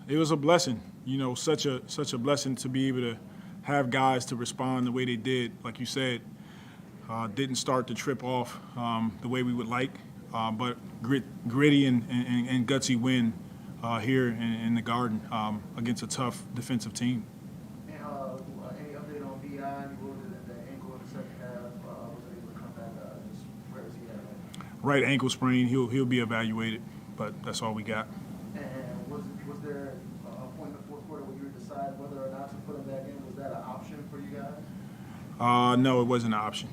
It was a blessing, such a blessing to be able to have guys to respond the way they did. Like you said, didn't start to trip off the way we would like, but gritty and gutsy win here in the Garden against a tough defensive team. And any update on Dion? He rolled the ankle in the second half. Was able to come back. Just where is he at? Right ankle sprain. He'll be evaluated, but that's all we got. And was there a point in the fourth quarter where you would decide whether or not to put him back in? Was that an option for you guys? No, it wasn't an option.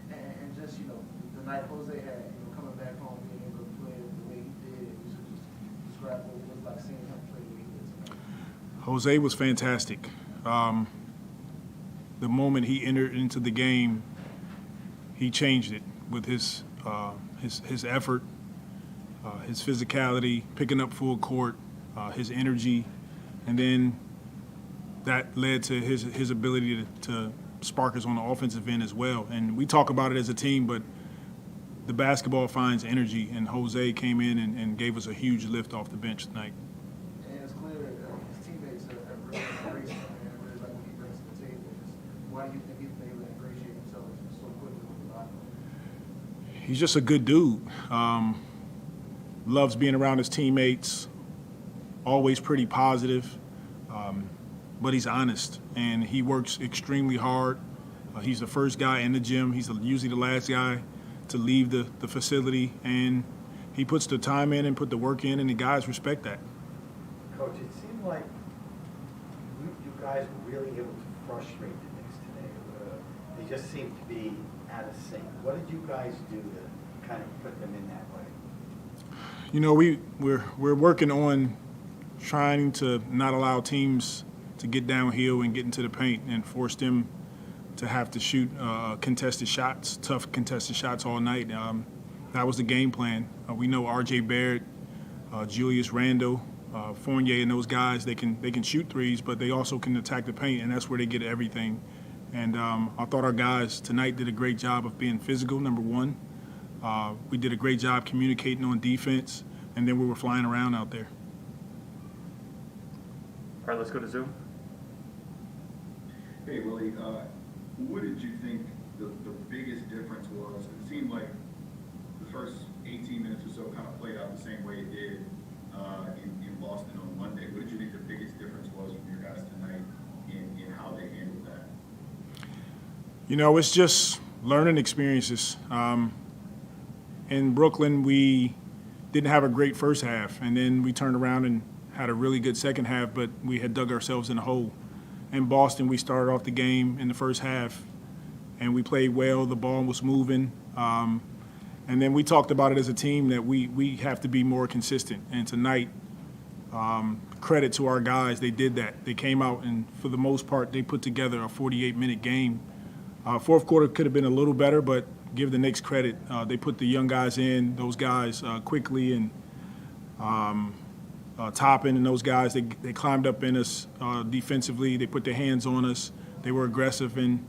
And just the night Jose had, coming back home, being able to play the way he did, you should just describe what it was like seeing him play the way he did tonight. Jose was fantastic. The moment he entered into the game, he changed it with his effort, his physicality, picking up full court, his energy, and then that led to his ability to spark us on the offensive end as well. And we talk about it as a team, but the basketball finds energy, and Jose came in and gave us a huge lift off the bench tonight. And it's clear that his teammates have really embraced him and really like what he brings to the table. Why do you think he's been able to ingratiate himself so quickly with the locker room? He's just a good dude. Loves being around his teammates, always pretty positive, but he's honest, and he works extremely hard. He's the first guy in the gym. He's usually the last guy to leave the facility, and he puts the time in and put the work in, and the guys respect that. Coach, it seemed like you guys were really able to frustrate the Knicks today. They just seemed to be out of sync. What did you guys do to kind of put them in that way? We're working on trying to not allow teams to get downhill and get into the paint and force them to have to shoot contested shots, tough contested shots all night. That was the game plan. We know R.J. Barrett, Julius Randle, Fournier, and those guys, they can shoot threes, but they also can attack the paint, and that's where they get everything. And I thought our guys tonight did a great job of being physical, number one. We did a great job communicating on defense, and then we were flying around out there. All right, let's go to Zoom. Hey, Willie, what did you think the biggest difference was? It seemed like the first 18 minutes or so kind of played out the same way it did in Boston on Monday. What did you think the biggest difference was from your guys tonight in how they handled that? It's just learning experiences. In Brooklyn, we didn't have a great first half, and then we turned around and had a really good second half, but we had dug ourselves in a hole. In Boston, we started off the game in the first half, and we played well. The ball was moving. And then we talked about it as a team that we have to be more consistent. And tonight, credit to our guys, they did that. They came out, and for the most part, they put together a 48-minute game. Fourth quarter could have been a little better, but give the Knicks credit. They put the young guys in, those guys quickly, and Toppin and those guys, they climbed up in us defensively. They put their hands on us. They were aggressive, and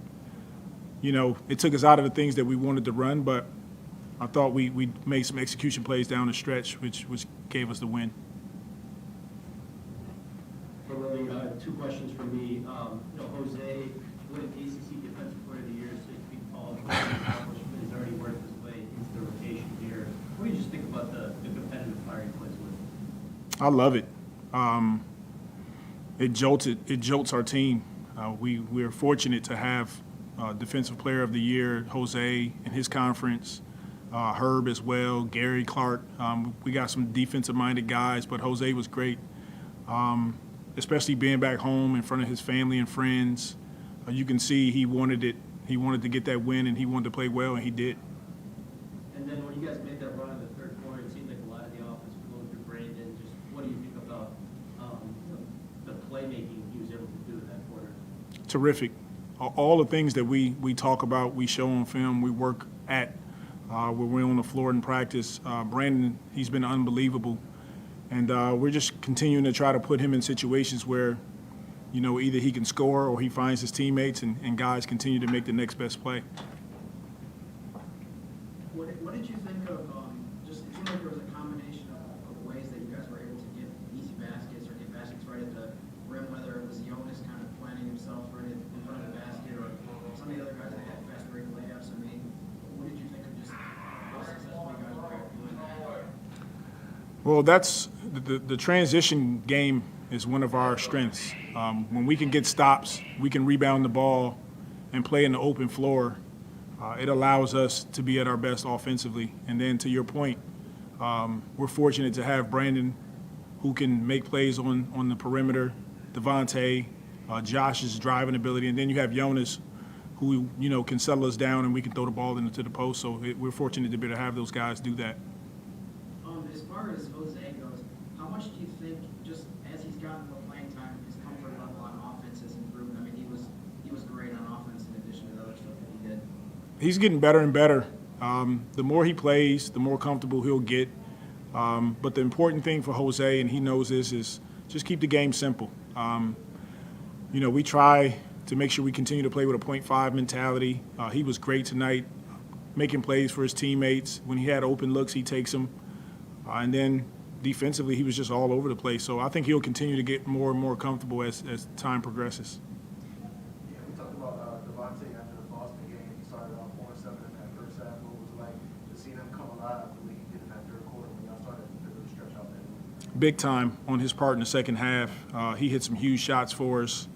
it took us out of the things that we wanted to run. But I thought we made some execution plays down the stretch, which gave us the win. For Willie, two questions from me. Jose, winning ACC Defensive Player of the Year, 6 feet tall, accomplishment is already worked his way into the rotation here. What do you just think about the competitive fire he plays with? I love it. It jolts our team. We're fortunate to have Defensive Player of the Year, Jose in his conference, Herb as well, Gary Clark. We got some defensive-minded guys, but Jose was great, especially being back home in front of his family and friends. You can see he wanted it. He wanted to get that win, and he wanted to play well, and he did. And then when you guys made that run in the third quarter, it seemed like a lot of the offense flowed through Brandon. Just what do you think about the playmaking he was able to do in that quarter? Terrific. All the things that we talk about, we show on film, we work at when we're on the floor in practice. Brandon, he's been unbelievable. And we're just continuing to try to put him in situations where, either he can score or he finds his teammates, and guys continue to make the next best play. What did you think of just it seemed like there was a combination of ways that you guys were able to get easy baskets right at the rim, whether it was Jonas kind of planting himself right in front of the basket or some of the other guys that had fast break layups. I mean, what did you think of just how successful you guys were at doing that? Well, that's the transition game is one of our strengths. When we can get stops, we can rebound the ball and play in the open floor. It allows us to be at our best offensively. And then to your point, we're fortunate to have Brandon who can make plays on the perimeter, Devontae, Josh's driving ability, and then you have Jonas who, can settle us down and we can throw the ball into the post. So we're fortunate to be able to have those guys do that. As far as Jose goes, how much do you think, just as he's gotten more playing time, his comfort level on offense has improved? I mean, he was great on offense in addition to the other stuff that he did. He's getting better and better. The more he plays, the more comfortable he'll get. But the important thing for Jose, and he knows this, is just keep the game simple. We try to make sure we continue to play with a 0.5 mentality. He was great tonight, making plays for his teammates. When he had open looks, he takes them. And then defensively, he was just all over the place. So I think he'll continue to get more and more comfortable as time progresses. Yeah, we talked about Devontae after the Boston game. He started off 4-7 in that first half. What was it like to see him come alive the way he did in that third quarter when y'all started to really stretch out there? Big time on his part in the second half. He hit some huge shots for us.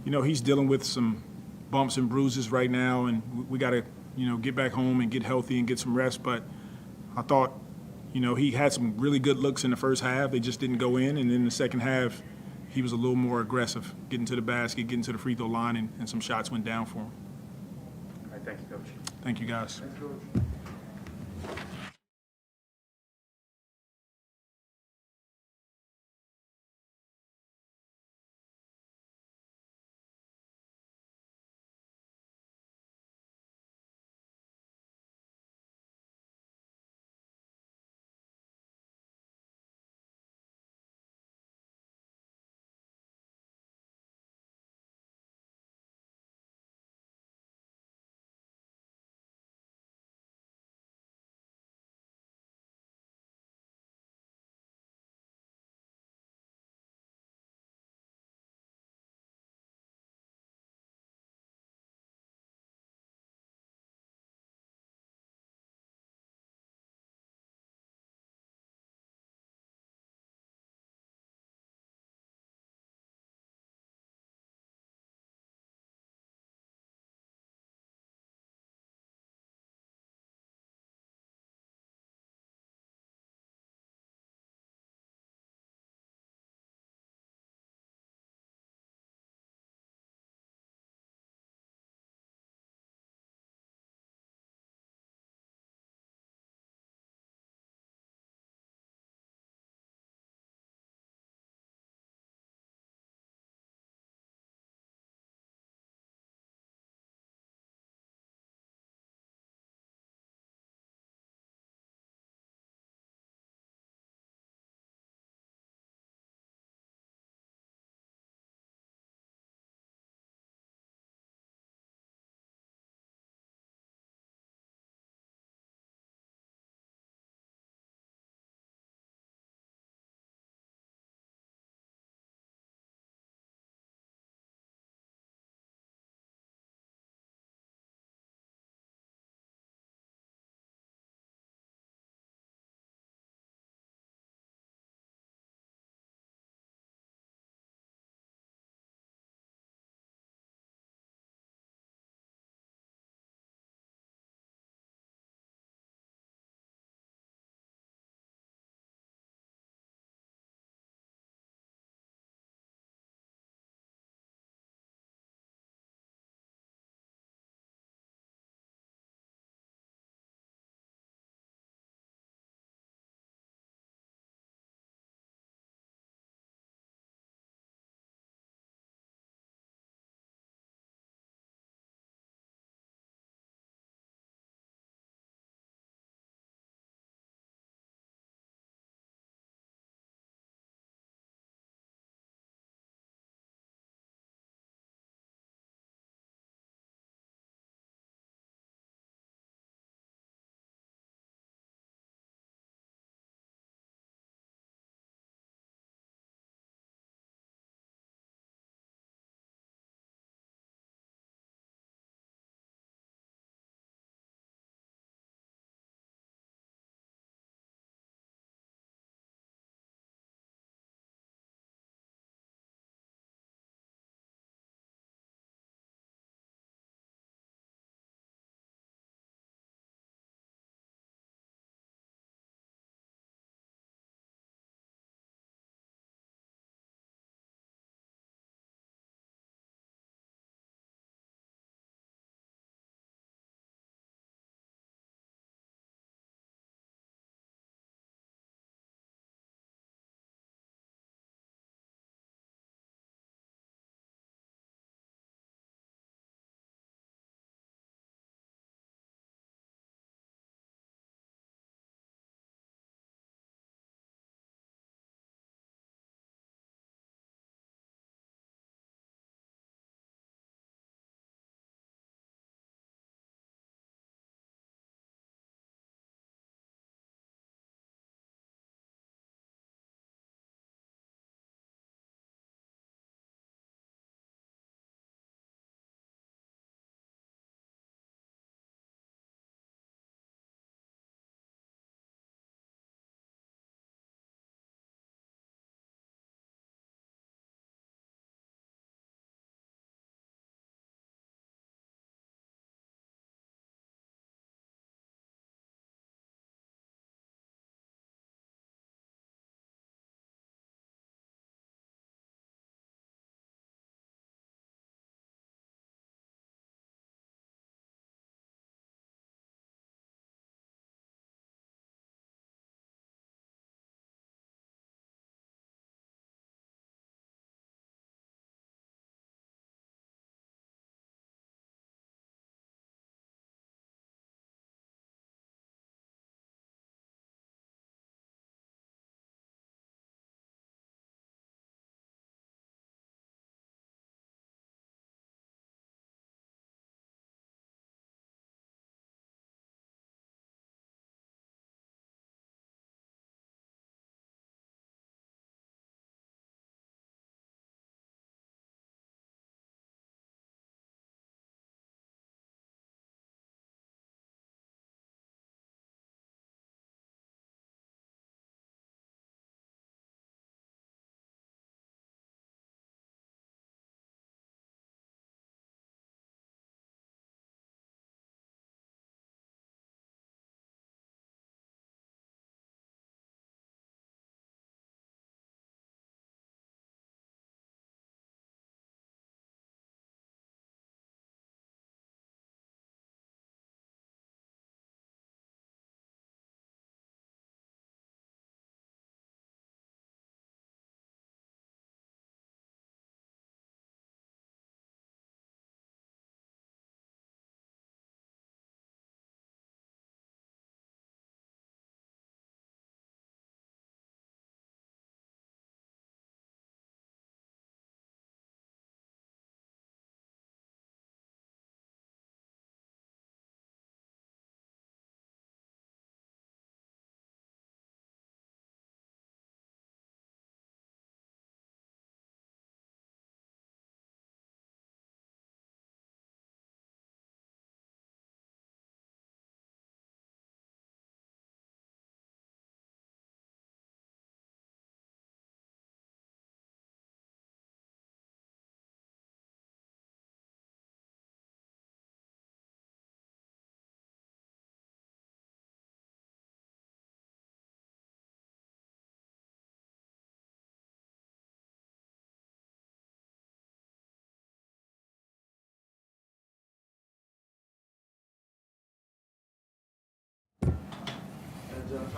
He's dealing with some bumps and bruises right now, and we got to, get back home and get healthy and get some rest. But I thought, he had some really good looks in the first half. They just didn't go in. And then in the second half, he was a little more aggressive, getting to the basket, getting to the free throw line, and some shots went down for him. All right, thank you, Coach. Thank you, guys. Thanks, Coach.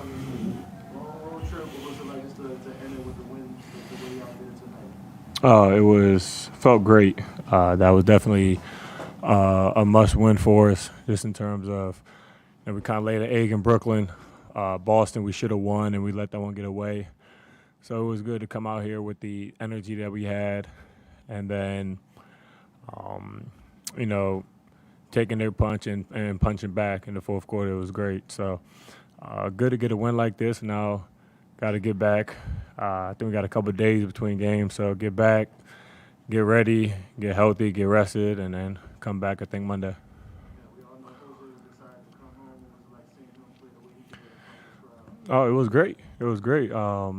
mean, long road trip. What was it like just to end it with the win, the way out there tonight? Felt great. That was definitely a must-win for us, just in terms of, we kind of laid an egg in Brooklyn. Boston, we should have won, and we let that one get away. So it was good to come out here with the energy that we had, and then, taking their punch and punching back in the fourth quarter. It was great. So good to get a win like this. Now got to get back. I think we got a couple of days between games, so get back, get ready, get healthy, get rested, and then come back, I think, Monday. Yeah, we all know Jose decided to come home. What was it like seeing him play the way he did in front of this crowd? Oh, it was great. It was great. I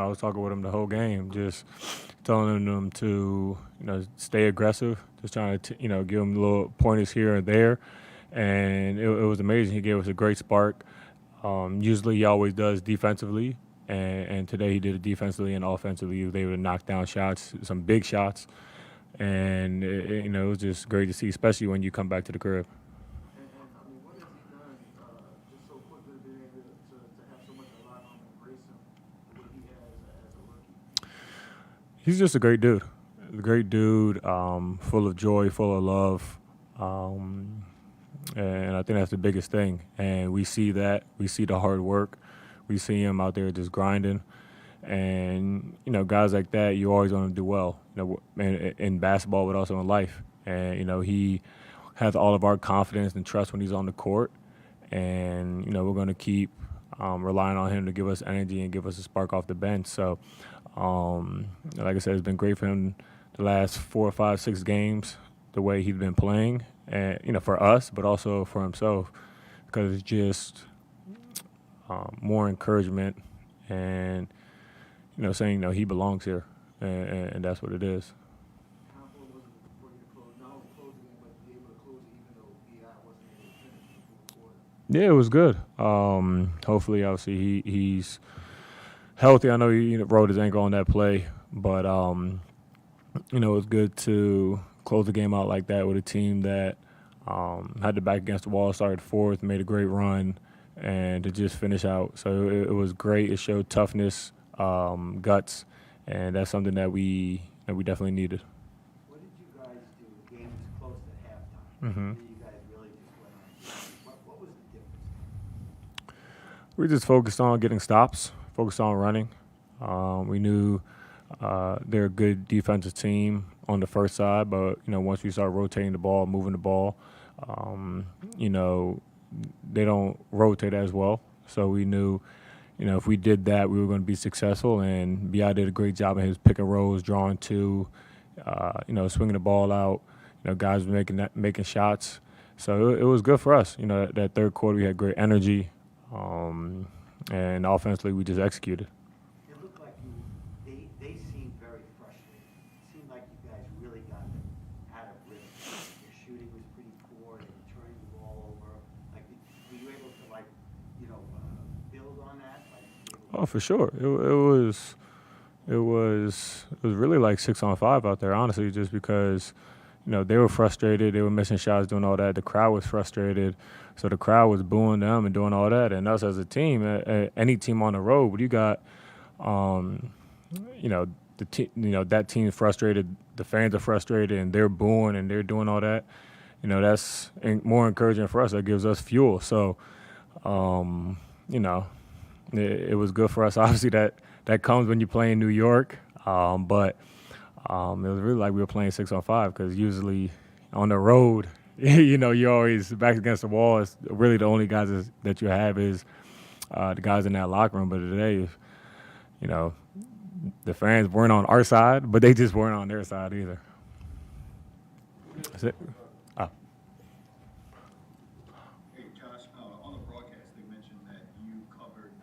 was talking with him the whole game, just telling him to, stay aggressive, just trying to, give him little pointers here and there. And it was amazing. He gave us a great spark. Usually he always does defensively, and today he did it defensively and offensively. He was able to knock down shots, some big shots. And, it was just great to see, especially when you come back to the crib. And I mean, what has he done just so quickly being able to have so much a lot on him, embrace him the way he has as a rookie? He's just a great dude. Full of joy, full of love. And I think that's the biggest thing. And we see that. We see the hard work. We see him out there just grinding. And, guys like that, you always want to do well, in basketball, but also in life. And, he has all of our confidence and trust when he's on the court. And, we're going to keep relying on him to give us energy and give us a spark off the bench. So, like I said, it's been great for him the last 4, 5, 6 games, the way he's been playing, and, for us, but also for himself, because it's just more encouragement and, saying, he belongs here, and that's what it is. How important was it for you to close, not only close the game, but be able to close it even though B.I. wasn't able to finish the fourth quarter? Yeah, it was good. Hopefully, obviously, he's healthy. I know he rolled his ankle on that play, but, it was good to close the game out like that with a team that had the back against the wall, started fourth, made a great run, and to just finish out. So it was great. It showed toughness, guts, and that's something that we definitely needed. What did you guys do? The game was close at halftime. Mm-hmm. You guys really just went on. What was the difference? We just focused on getting stops, focused on running. We knew they're a good defensive team on the first side, but, once we start rotating the ball, moving the ball, they don't rotate as well. So we knew, if we did that, we were going to be successful. And B.I. did a great job in his pick and rolls, drawing two, swinging the ball out. Guys were making shots. So it was good for us. That third quarter, we had great energy. And offensively, we just executed. It looked like they seemed very frustrated. It seemed like you guys really got out of rhythm. Your shooting was pretty poor. They were turning the ball over. Were you able to, build on that? Oh, for sure. It was really like 6-on-5 out there, honestly, just because, they were frustrated. They were missing shots, doing all that. The crowd was frustrated. So the crowd was booing them and doing all that. And us as a team, any team on the road, when you got, that team's frustrated, the fans are frustrated, and they're booing and they're doing all that, that's more encouraging for us. That gives us fuel. So, it was good for us. Obviously, that comes when you play in New York, but it was really like we were playing 6-on-5, because usually on the road, you're always back against the wall. It's really the only guys that you have is the guys in that locker room. But today, the fans weren't on our side, but they just weren't on their side either. That's it. Hey, Josh, on the broadcast, they mentioned that you covered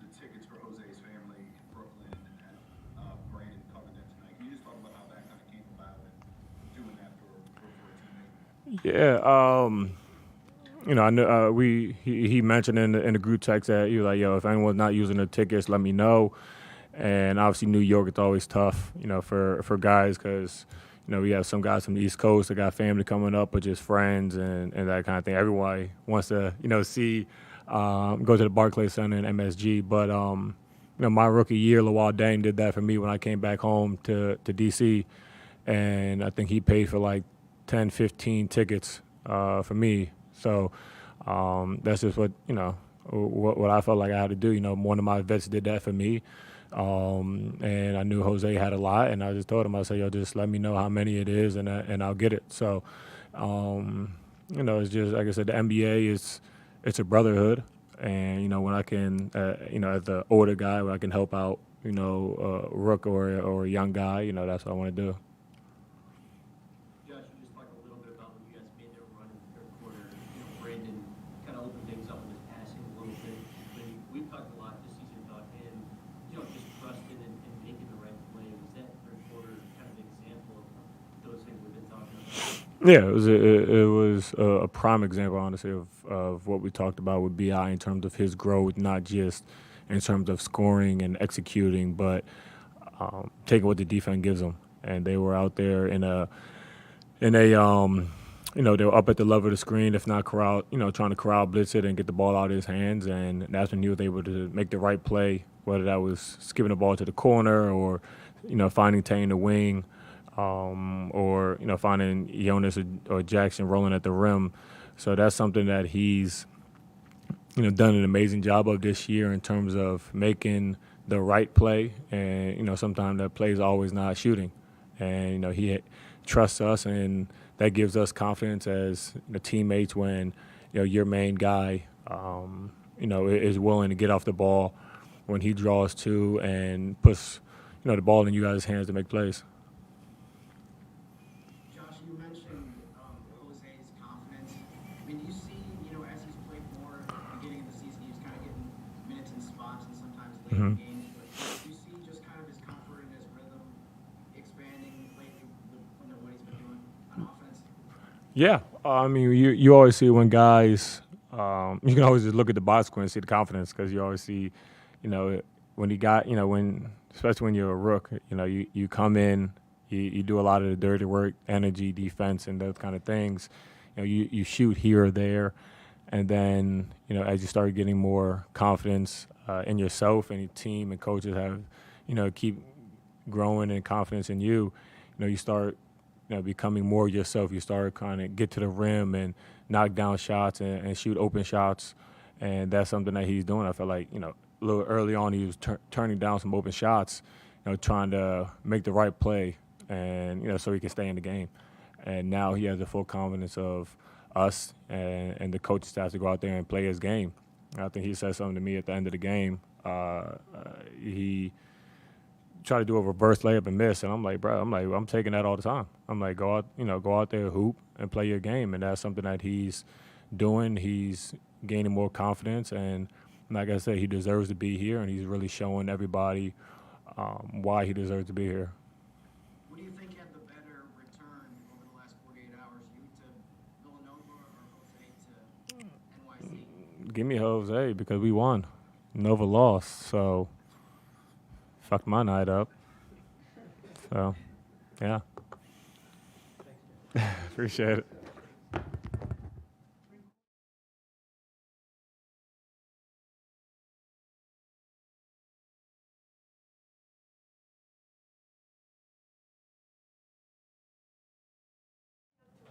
the tickets for Jose's family in Brooklyn, and Brandon covered them tonight. Can you just talk about how that kind of came about and doing that for a teammate? Yeah, I know he mentioned in the group text that he was like, if anyone's not using the tickets, let me know. And obviously New York, it's always tough, for guys, because we have some guys from the East Coast that got family coming up, or just friends and that kind of thing. Everyone wants to see go to the Barclays Center in MSG. But my rookie year, Lawal Dang did that for me when I came back home to DC, and I think he paid for like 10, 15 tickets for me. So that's just what what I felt like I had to do. One of my vets did that for me. And I knew Jose had a lot, and I just told him, I said, yo, just let me know how many it is, and I'll get it. So, it's just, like I said, the NBA it's a brotherhood, and, when I can, as the older guy, when I can help out, a rook or a young guy, that's what I want to do. Josh, you just talked a little bit about when you guys made their run in the third quarter. Brandon kind of opened things up with his passing a little bit. But we've talked a lot this season about him, just trusting and making the right play. Was that third quarter kind of an example of those things we've been talking about? Yeah, it was a prime example, honestly, of what we talked about with BI in terms of his growth, not just in terms of scoring and executing, but taking what the defense gives them. And they were out there they were up at the level of the screen, if not corral, trying to corral blitz it and get the ball out of his hands. And that's when he was able to make the right play, whether that was skipping the ball to the corner or, finding Tay in the wing, or, finding Jonas or Jackson rolling at the rim. So that's something that he's, done an amazing job of this year in terms of making the right play. And, sometimes that play is always not shooting. And, he trusts us, and that gives us confidence as the teammates when, your main guy, is willing to get off the ball when he draws to and puts, the ball in you guys' hands to make plays. Josh, you mentioned Jose's confidence. I mean, do you see, as he's played more at the beginning of the season, he was kind of getting minutes in spots and sometimes late in games. But do you see just kind of his comfort and his rhythm expanding lately with what he's been doing on offense? Yeah, I mean, you always see when guys, you can always just look at the box score and see the confidence, because you always see, when he got, especially when you're a rook, you come in, you do a lot of the dirty work, energy, defense, and those kind of things. You shoot here or there, and then, as you start getting more confidence in yourself and your team and coaches have, keep growing in confidence in you, you start becoming more yourself. You start kind of get to the rim and knock down shots and shoot open shots, and that's something that he's doing. I feel like, a little early on he was turning down some open shots, trying to make the right play, and, so he can stay in the game. And now he has the full confidence of us and the coaching staff to go out there and play his game. I think he said something to me at the end of the game. He tried to do a reverse layup and miss, and I'm like, bro, I'm taking that all the time. I'm like, go out there, hoop, and play your game, and that's something that he's doing. He's gaining more confidence, and like I said, he deserves to be here, and he's really showing everybody why he deserves to be here. What do you think had the better return over the last 48 hours, you to Villanova or Jose to NYC? Give me Jose, because we won. Nova lost, so fucked my night up. So, yeah. Appreciate it.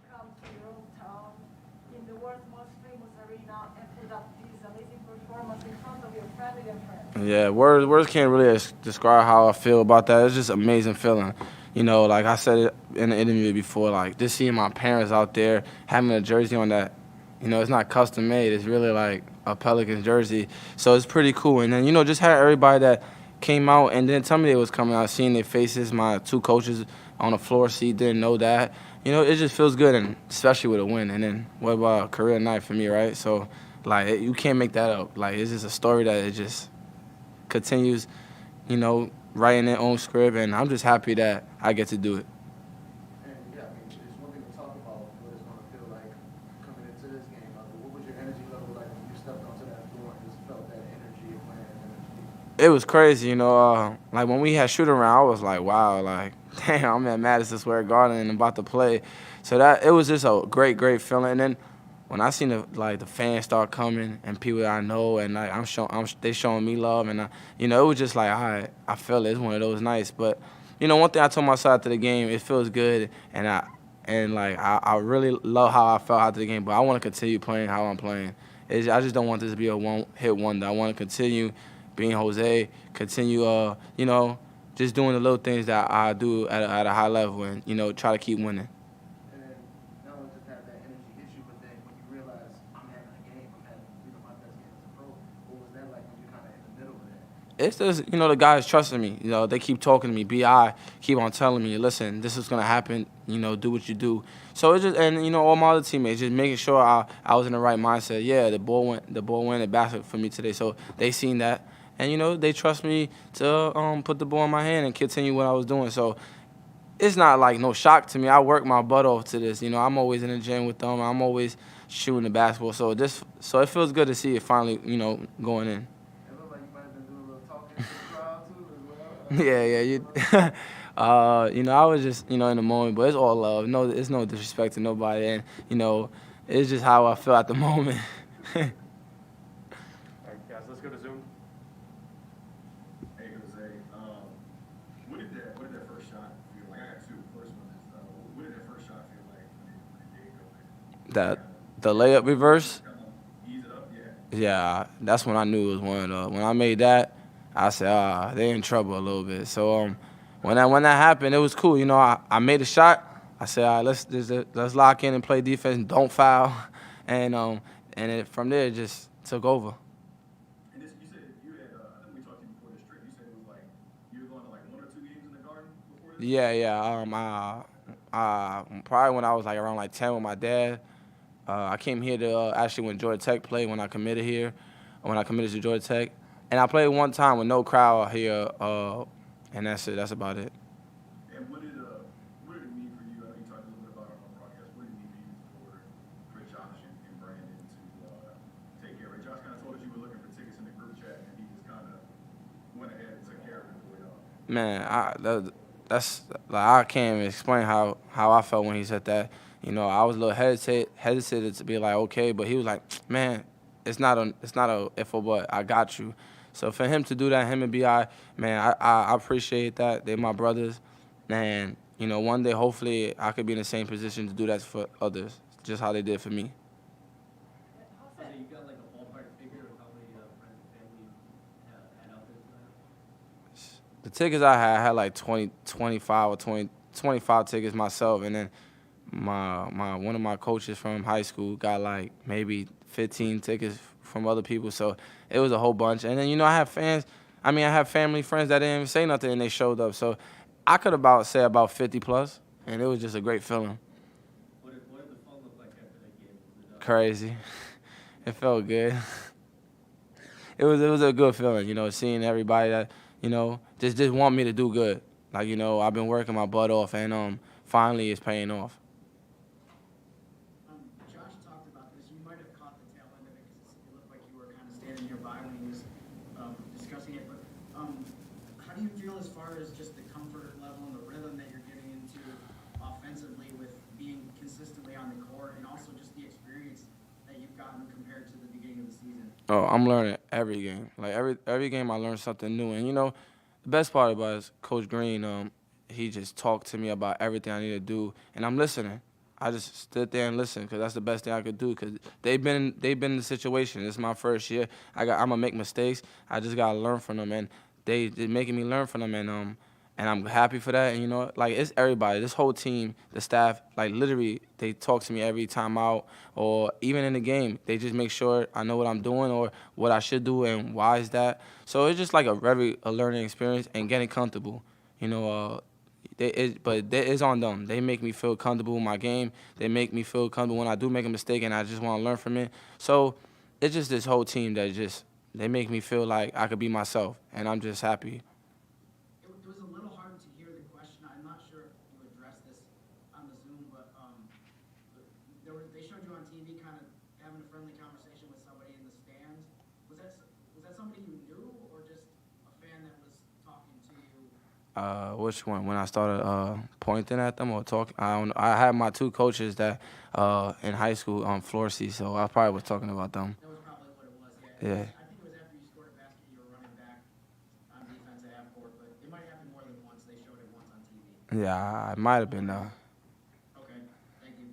Come to your hometown in the world's most famous arena and put up this amazing performance in front of your family and friends. Yeah, words can't really describe how I feel about that. It's just an amazing feeling. Like I said it in the interview before, like just seeing my parents out there having a jersey on that, it's not custom made. It's really like a Pelicans jersey. So it's pretty cool. And then, just had everybody that came out and didn't tell me they was coming out, seeing their faces. My two coaches on the floor seat didn't know that. It just feels good, and especially with a win. And then what about a career night for me, right? So, like, you can't make that up. Like, it's just a story that it just continues, writing their own script, and I'm just happy that I get to do it. And yeah, I mean, it's one thing to talk about what it's going to feel like coming into this game. What was your energy level like when you stepped onto that floor and just felt that energy of winning energy? It was crazy, like when we had shooting around, I was like, wow, like, damn, I'm at Madison Square Garden and about to play. So it was just a great, great feeling. And then when I seen the fans start coming and people that I know and like they showing me love and it was just like I feel it's one of those nights. But one thing I told myself after the game, it feels good and I really love how I felt after the game. But I want to continue playing how I'm playing. I just don't want this to be a one-hit wonder. I want to continue being Jose, continue just doing the little things that I do at a high level and try to keep winning. And then not only just have that energy hit you, but then when you realize I'm having a game, I'm having my best game as a pro. What was that like when you're kind of in the middle of that? It's just, the guys trusting me. They keep talking to me. BI keep on telling me, listen, this is going to happen. Do what you do. So it's just, and, all my other teammates, just making sure I was in the right mindset. Yeah, the ball went in the basket for me today. So they seen that. And, they trust me to put the ball in my hand and continue what I was doing. So it's not like no shock to me. I work my butt off to this. I'm always in the gym with them. I'm always shooting the basketball. So it feels good to see it finally, going in. It looked like you might have been doing a little talking to the crowd too as well. Yeah. I was just, in the moment, but it's all love. No, it's no disrespect to nobody, and it's just how I feel at the moment. All right, guys, let's go to Zoom. Hey, Jose, what did that first shot feel like? I got two. First one is, what did that first shot feel like when it did go in? The layup reverse. Come on, ease it up, yeah. Yeah, that's when I knew it was one of the. When I made that, I said, they in trouble a little bit. So when that happened, it was cool. I made a shot. I said, all right, let's lock in and play defense. Don't foul, and from there it just took over. And this, you said you had, I think we talked to you before this trip. You said it was like you were going to like 1 or 2 games in the Garden before this. Yeah. Probably when I was like around like 10 with my dad. I came here to actually when Georgia Tech played when I committed here, when I committed to Georgia Tech. And I played one time with no crowd here, and that's it. That's about it. And what did it mean for you? I know you talked a little bit about it on the broadcast. What did it mean for Josh and Brandon to take care of it? Josh kind of told us you were looking for tickets in the group chat, and he just kind of went ahead and took care of it for y'all. Man, that's like I can't even explain how I felt when he said that. I was a little hesitant to be like, okay, but he was like, man, it's not a if or but. I got you. So for him to do that, him and Bi, man, I appreciate that. They're my brothers, and one day hopefully I could be in the same position to do that for others, just how they did for me. Jose, you got like a ballpark figure of how many friends and family had out there tonight? The tickets I had like 25 or 25 tickets myself, and then one of my coaches from high school got like maybe 15 tickets from other people, so it was a whole bunch. And then I have fans. I have family friends that didn't even say nothing and they showed up. So I could say about 50 plus, and it was just a great feeling. What did the fun look like after that game? Was it, Crazy. It felt good. It was a good feeling, seeing everybody that just want me to do good. Like I've been working my butt off, and finally it's paying off. Josh talked about this. You might have caught the tail end of it because it looked like you were kind of standing nearby when he was discussing it. But how do you feel as far as just the comfort level and the rhythm that you're getting into offensively with being consistently on the court, and also just the experience that you've gotten compared to the beginning of the season? Oh, I'm learning every game. Like every game, I learn something new. And the best part about it is Coach Green. He just talked to me about everything I need to do, and I'm listening. I just stood there and listened because that's the best thing I could do. Because they've been in the situation. It's my first year. I'm gonna make mistakes. I just gotta learn from them, and they're making me learn from them, and I'm happy for that. And like it's everybody, this whole team, the staff, like literally, they talk to me every time out, or even in the game. They just make sure I know what I'm doing or what I should do and why is that. So it's just like a learning experience and getting comfortable. But it's on them. They make me feel comfortable in my game. They make me feel comfortable when I do make a mistake and I just want to learn from it. So it's just this whole team that they make me feel like I could be myself, and I'm just happy. It was a little hard to hear the question. I'm not sure if you addressed this on the Zoom, but they showed you on TV kind of having a friendly conversation with somebody in the stands. Was that somebody you knew or just a fan that was talking to you? Which one? When I started pointing at them or talking? I had my 2 coaches that in high school on floor seats, so I probably was talking about them. That was probably what it was, Yeah. I think it was after you scored a basket, you were running back on defense at half court, but it might happen more than once. They showed it once on TV. Yeah, it might have been though. Okay, thank you.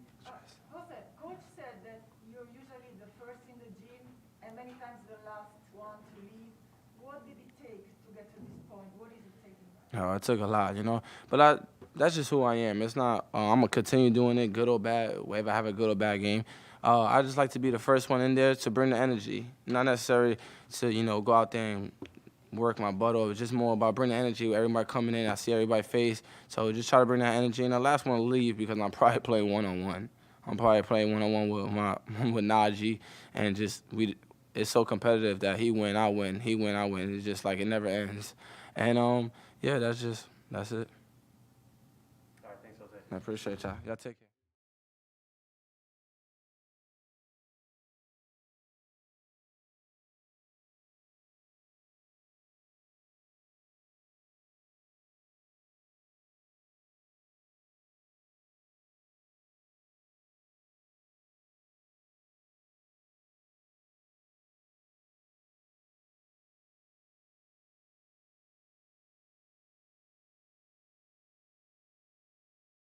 Jose, coach said that you're usually the first in the gym and many times the last one to leave. What did it take to get to this point? What is it taking? It took a lot, but that's just who I am. It's not. I'm gonna continue doing it, good or bad. Whether I have a good or bad game, I just like to be the first one in there to bring the energy, not necessarily to go out there and work my butt off. It's just more about bringing the energy. Everybody coming in, I see everybody's face, so just try to bring that energy. And the last one to leave because I'm probably playing one-on-one. I'm probably playing one-on-one with Najee, and it's so competitive that he win, I win, he win, I win. It's just like it never ends. And yeah, that's it. All right, thanks, Jose. I appreciate y'all. Y'all take care.